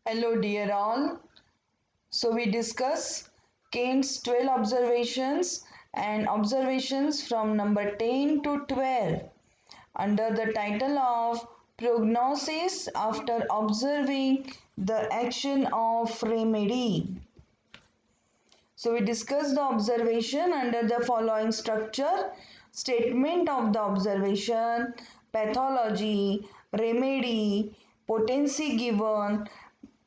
Hello, dear all. So, we discuss Kane's 12 observations and observations from number 10 to 12 under the title of Prognosis after observing the action of remedy. So, we discuss the observation under the following structure: statement of the observation, pathology, remedy, potency given,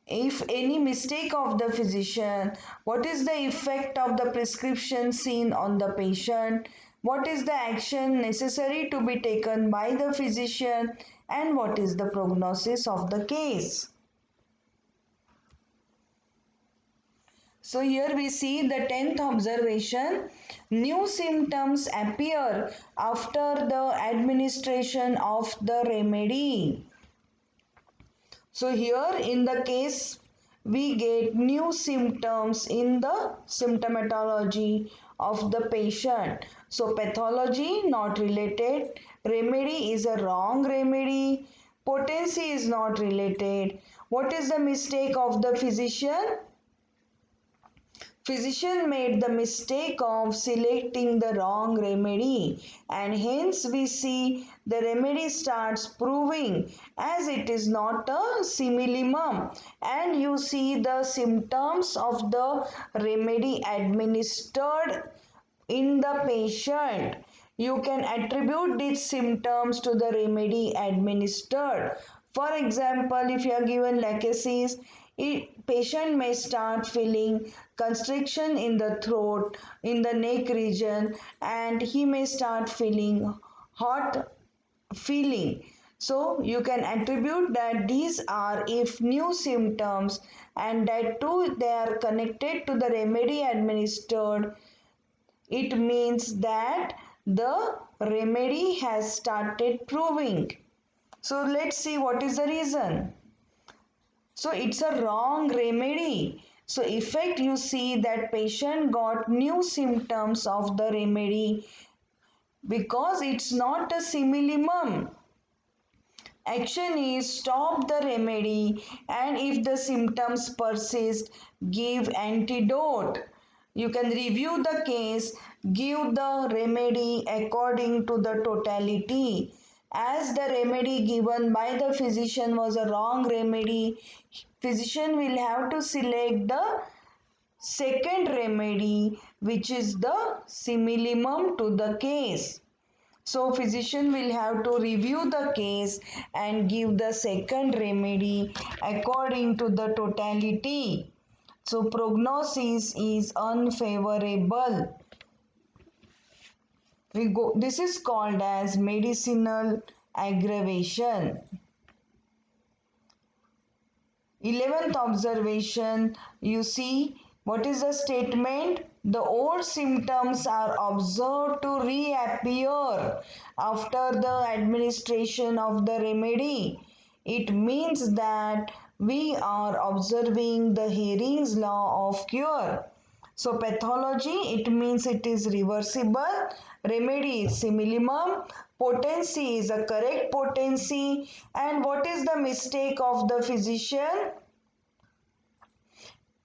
if any mistake of the physician, what is the effect of the prescription seen on the patient, what is the action necessary to be taken by the physician, and what is the prognosis of the case. So here we see the 10th observation. New symptoms appear after the administration of the remedy. So here in the case we get new symptoms in the symptomatology of the patient. So pathology not related, remedy is a wrong remedy, potency is not related. What is the mistake of the physician? Physician made the mistake of selecting the wrong remedy, and hence we see the remedy starts proving as it is not a simillimum, and you see the symptoms of the remedy administered in the patient. You can attribute these symptoms to the remedy administered. For example, if you are given lachesis, patient may start feeling constriction in the throat, in the neck region, and he may start feeling hot feeling. So you can attribute that these are if new symptoms, and that too they are connected to the remedy administered. It means that the remedy has started proving. So let's see what is the reason. So it's a wrong remedy. So effect, you see that patient got new symptoms of the remedy because it's not a simillimum. Action is stop the remedy, and if the symptoms persist, give antidote. You can review the case, give the remedy according to the totality. As the remedy given by the physician was a wrong remedy, physician will have to select the second remedy, which is the simillimum to the case. So physician will have to review the case and give the second remedy according to the totality. So prognosis is unfavorable. This is called as medicinal aggravation. 11th observation, you see what is the statement? The old symptoms are observed to reappear after the administration of the remedy. It means that we are observing the Hering's law of cure. So pathology, it means it is reversible. Remedy is simillimum. Potency is a correct potency. And what is the mistake of the physician?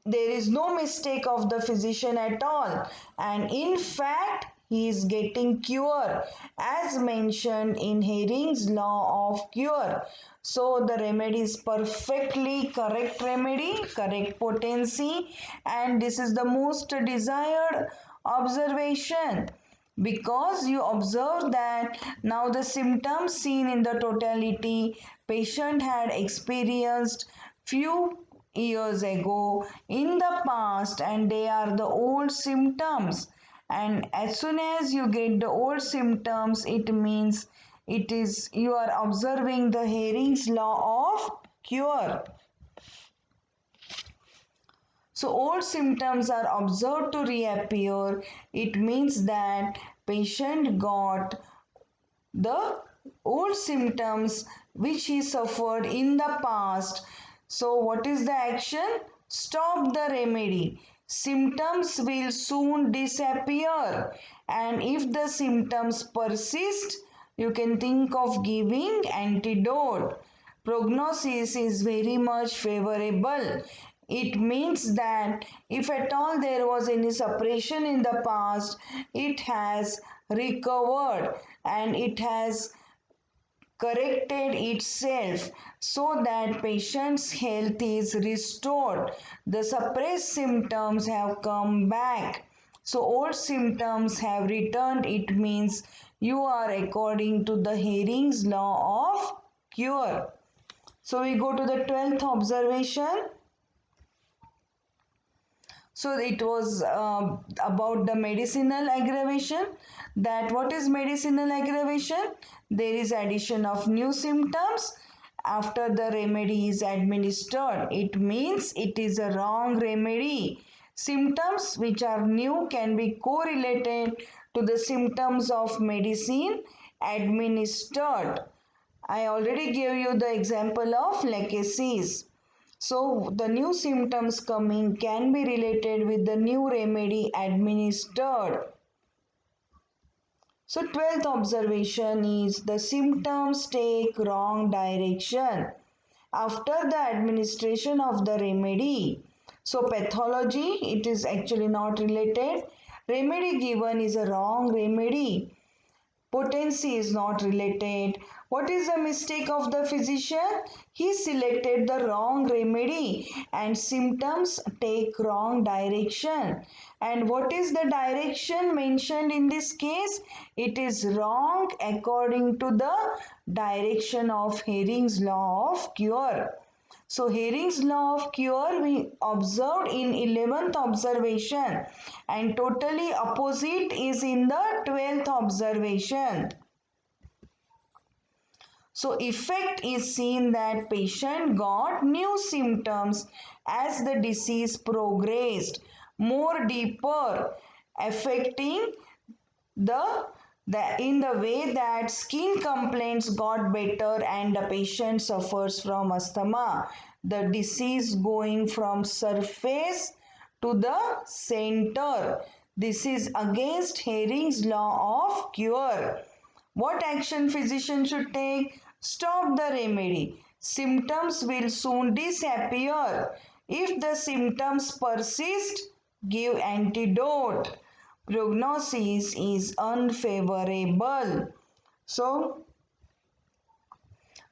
There is no mistake of the physician at all, and in fact he is getting cure as mentioned in Hering's law of cure. So the remedy is perfectly correct remedy, correct potency, and this is the most desired observation, because you observe that now the symptoms seen in the totality patient had experienced few years ago in the past, and they are the old symptoms, and as soon as you get the old symptoms, it means it is you are observing the Hering's law of cure. So old symptoms are observed to reappear. It means that patient got the old symptoms which he suffered in the past. So what is the action? Stop the remedy. Symptoms will soon disappear, and if the symptoms persist, you can think of giving antidote. prognosis is very much favorable. It means that if at all there was any suppression in the past, it has recovered and it has corrected itself so that patient's health is restored. The suppressed symptoms have come back. So old symptoms have returned. It means you are according to the Hering's law of cure. So we go to the 12th observation. So it was about the medicinal aggravation. That what is medicinal aggravation? There is addition of new symptoms after the remedy is administered. It means it is a wrong remedy. Symptoms which are new can be correlated to the symptoms of medicine administered. I already gave you the example of legacies. So the new symptoms coming can be related with the new remedy administered. So 12th observation is the symptoms take wrong direction after the administration of the remedy. So pathology, it is actually not related. Remedy given is a wrong remedy. Potency is not related. What is the mistake of the physician? He selected the wrong remedy and symptoms take wrong direction. And what is the direction mentioned in this case? It is wrong according to the direction of Hering's law of cure. So Hering's law of cure we observed in 11th observation and totally opposite is in the 12th observation. So effect is seen that patient got new symptoms as the disease progressed more deeper, affecting in the way that skin complaints got better and the patient suffers from asthma. The disease going from surface to the center. This is against Hering's law of cure. What action physician should take? Stop the remedy. Symptoms will soon disappear. If the symptoms persist, give antidote. Prognosis is unfavorable. So,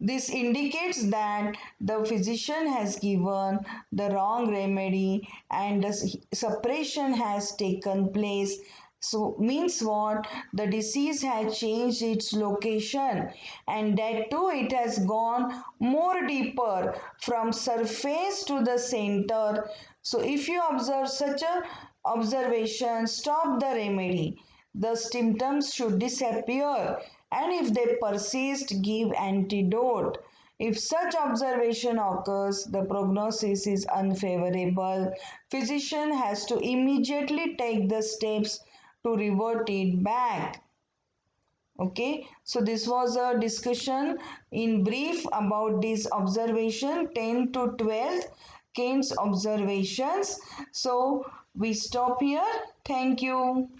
this indicates that the physician has given the wrong remedy and the suppression has taken place. So means what? The disease has changed its location and that too it has gone more deeper from surface to the center. So if you observe such a observation, stop the remedy. The symptoms should disappear and if they persist, give antidote. If such observation occurs, the prognosis is unfavorable. Physician has to immediately take the steps to revert it back. Okay, so this was a discussion in brief about this observation 10 to 12 Kane's observations. So we stop here. Thank you.